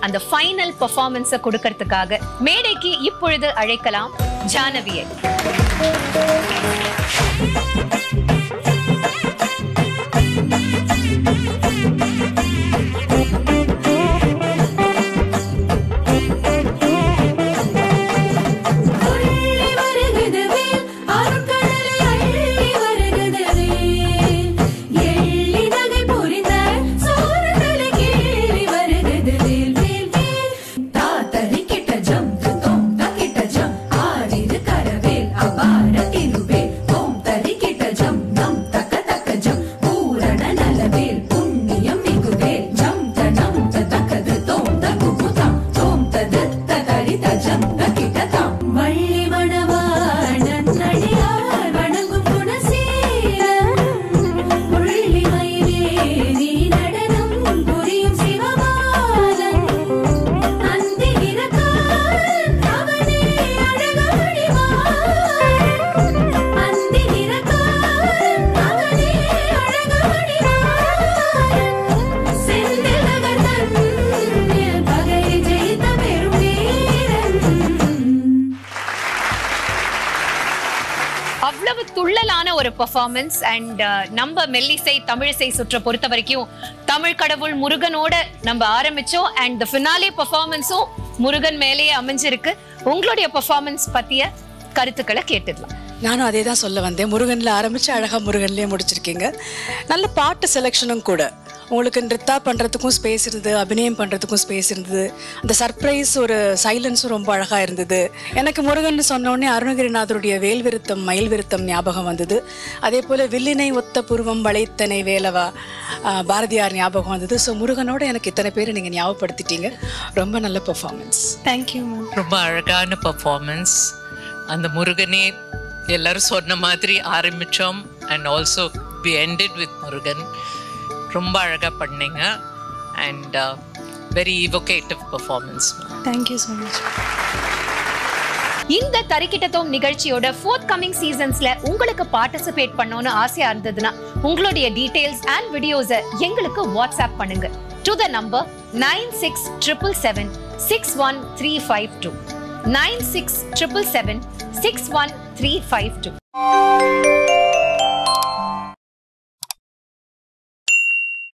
அந்த ஃபைனல் பெர்ஃபார்மன்ஸை கொடுக்கிறதுக்காக மேடைக்கு இப்பொழுது அழைக்கலாம் ஜானவியை. அவ்வளவு துள்ளலான ஒரு பெர்ஃபார்மன்ஸ் அண்ட் நம்ம மெல்லிசை தமிழிசை சுற்ற பொறுத்த வரைக்கும் தமிழ் கடவுள் முருகனோட நம்ம ஆரம்பிச்சோம் அண்ட் தி ஃபினாலே பெர்ஃபார்மன்ஸும் முருகன் மேலேயே அமைஞ்சிருக்கு. உங்களுடைய பெர்ஃபார்மன்ஸ் பத்திய கருத்துக்களை கேட்டுடலாம். நானும் அதே தான் சொல்ல வந்தேன். முருகன்ல ஆரம்பிச்சு அழகா முருகன்லயே முடிச்சிருக்கீங்க. நல்ல பாட்டு செலெக்ஷனும் கூட. உங்களுக்கு நிறுத்தா பண்ணுறதுக்கும் ஸ்பேஸ் இருந்தது, அபிநயம் பண்ணுறதுக்கும் ஸ்பேஸ் இருந்தது. அந்த சர்ப்ரைஸ் ஒரு சைலன்ஸும் ரொம்ப அழகாக இருந்தது. எனக்கு முருகன் சொன்னோடனே அருணகிரிநாதருடைய வேல் விருத்தம் மயில் விருத்தம் ஞாபகம் வந்தது. அதே போல் வில்லினை ஒத்த புருவம் வளைத்தனை வேலவா பாரதியார் ஞாபகம் வந்தது. ஸோ முருகனோட எனக்கு இத்தனை பேர் நீங்கள் ஞாபகப்படுத்திட்டீங்க. ரொம்ப நல்ல பெர்ஃபார்மன்ஸ். தேங்க்யூ. ரொம்ப அழகான பெர்ஃபார்மன்ஸ். அந்த முருகனே எல்லாரும் சொன்ன மாதிரி ஆரம்பித்தோம் and also we ended with Murugan. ரொம்ப அழகா பண்ணீங்க and very evocative performance. Thank you so much. இந்த தரிக்கிட்டத்தோம் நிகழ்ச்சியோட ஃபோர்த் கமிங் சீசன்ஸ்ல உங்களுக்கு பார்ட்டிசிபேட் பண்ணணும்னு ஆசையா இருந்ததுன்னா உங்களுடைய டீடைல்ஸ் அண்ட் வீடியோஸை எங்களுக்கு வாட்ஸ்அப் பண்ணுங்க டு த நம்பர் 9677761352 9677761352.